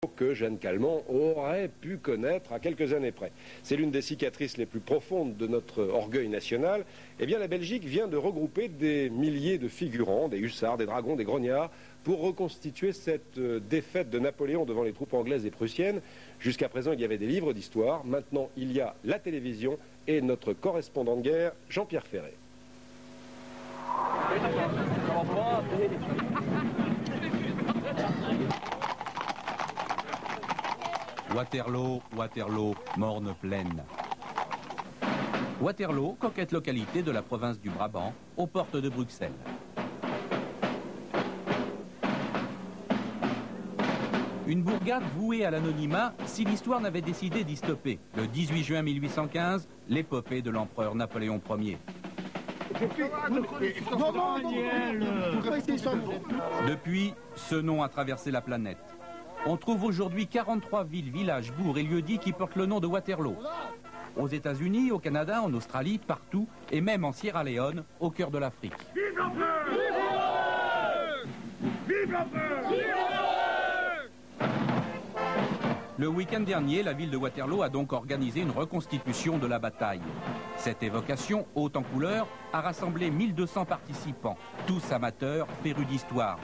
que Jeanne Calment aurait pu connaître à quelques années près. C'est l'une des cicatrices les plus profondes de notre orgueil national. Eh bien, la Belgique vient de regrouper des milliers de figurants, des hussards, des dragons, des grognards, pour reconstituer cette défaite de Napoléon devant les troupes anglaises et prussiennes. Jusqu'à présent, il y avait des livres d'histoire. Maintenant, il y a la télévision et notre correspondant de guerre, Jean-Pierre Ferré. Waterloo, Waterloo, morne plaine. Waterloo, coquette localité de la province du Brabant, aux portes de Bruxelles. Une bourgade vouée à l'anonymat si l'histoire n'avait décidé d'y stopper. Le 18 juin 1815, l'épopée de l'empereur Napoléon Ier. Depuis, ce nom a traversé la planète. On trouve aujourd'hui 43 villes, villages, bourgs et lieux-dits qui portent le nom de Waterloo. Aux États-Unis, au Canada, en Australie, partout, et même en Sierra Leone, au cœur de l'Afrique. Vive l'empereur! Vive l'empereur! Vive Le week-end dernier, la ville de Waterloo a donc organisé une reconstitution de la bataille. Cette évocation, haute en couleurs, a rassemblé 1200 participants, tous amateurs, férus d'histoire.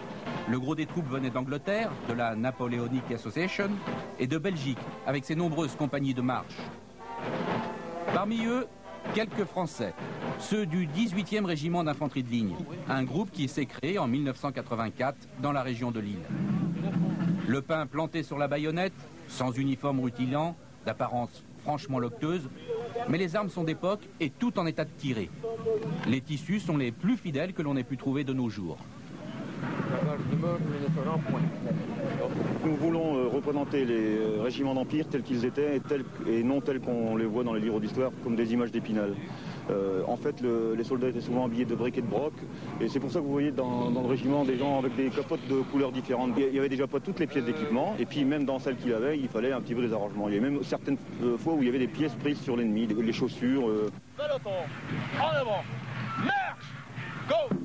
Le gros des troupes venait d'Angleterre, de la Napoleonic Association, et de Belgique, avec ses nombreuses compagnies de marche. Parmi eux, quelques Français, ceux du 18e régiment d'infanterie de ligne, un groupe qui s'est créé en 1984 dans la région de Lille. Le pain planté sur la baïonnette, sans uniforme rutilant, d'apparence franchement locteuse, mais les armes sont d'époque et tout en état de tirer. Les tissus sont les plus fidèles que l'on ait pu trouver de nos jours. Nous voulons représenter les régiments d'Empire tels qu'ils étaient et non tels qu'on les voit dans les livres d'histoire comme des images d'Épinal. En fait, les soldats étaient souvent habillés de briques et de broc, et c'est pour ça que vous voyez dans le régiment des gens avec des capotes de couleurs différentes. Il n'y avait déjà pas toutes les pièces d'équipement, et puis même dans celles qu'il avait, il fallait un petit peu des arrangements. Il y avait même certaines fois où il y avait des pièces prises sur l'ennemi, les chaussures. Peloton, en avant, marche, go!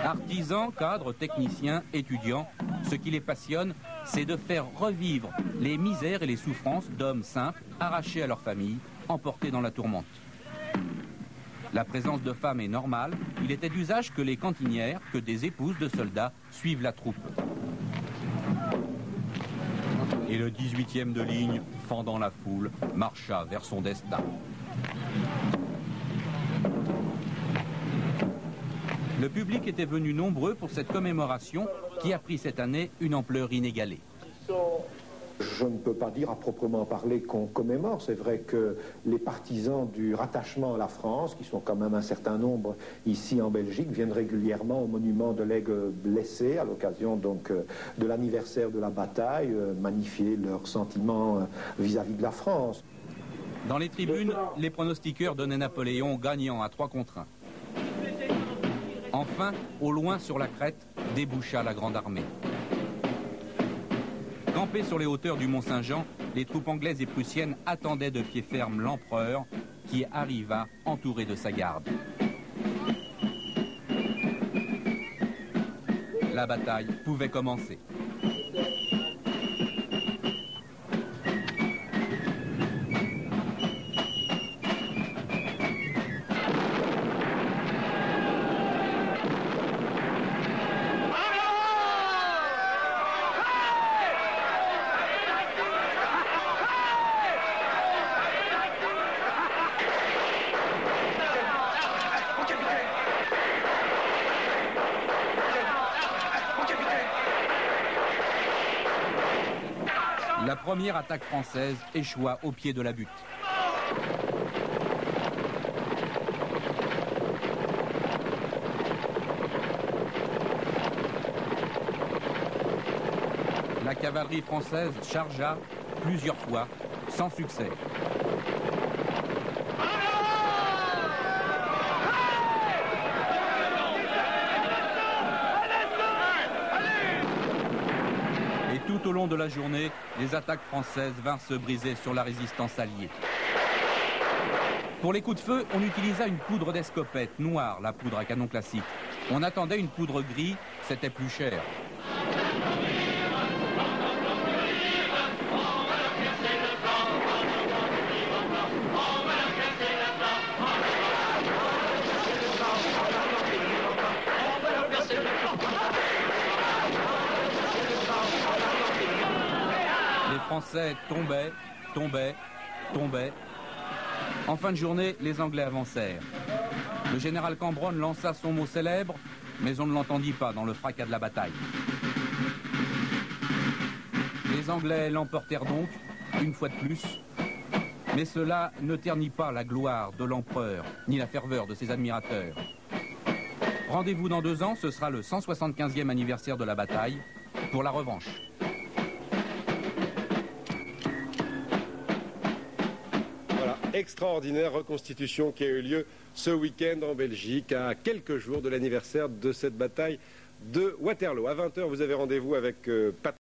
Artisans, cadres, techniciens, étudiants, ce qui les passionne, c'est de faire revivre les misères et les souffrances d'hommes simples, arrachés à leur famille, emportés dans la tourmente. La présence de femmes est normale, il était d'usage que les cantinières, que des épouses de soldats suivent la troupe. Et le 18e de ligne, fendant la foule, marcha vers son destin. Le public était venu nombreux pour cette commémoration qui a pris cette année une ampleur inégalée. Je ne peux pas dire à proprement parler qu'on commémore. C'est vrai que les partisans du rattachement à la France, qui sont quand même un certain nombre ici en Belgique, viennent régulièrement au monument de l'aigle blessé à l'occasion donc de l'anniversaire de la bataille, magnifier leurs sentiments vis-à-vis de la France. Dans les tribunes, les pronostiqueurs donnaient Napoléon gagnant à 3 contre 1. Enfin, au loin sur la crête, déboucha la grande armée. Campés sur les hauteurs du Mont-Saint-Jean, les troupes anglaises et prussiennes attendaient de pied ferme l'empereur qui arriva entouré de sa garde. La bataille pouvait commencer. La première attaque française échoua au pied de la butte. La cavalerie française chargea plusieurs fois, sans succès. Tout au long de la journée, les attaques françaises vinrent se briser sur la résistance alliée. Pour les coups de feu, on utilisa une poudre d'escopette noire, la poudre à canon classique. On attendait une poudre gris, c'était plus cher. Les Français tombaient, tombaient, tombaient. En fin de journée, les Anglais avancèrent. Le général Cambronne lança son mot célèbre, mais on ne l'entendit pas dans le fracas de la bataille. Les Anglais l'emportèrent donc, une fois de plus, mais cela ne ternit pas la gloire de l'empereur, ni la ferveur de ses admirateurs. Rendez-vous dans 2 ans, ce sera le 175e anniversaire de la bataille, pour la revanche. Voilà, extraordinaire reconstitution qui a eu lieu ce week-end en Belgique, à quelques jours de l'anniversaire de cette bataille de Waterloo. À 20h, vous avez rendez-vous avec Patrick.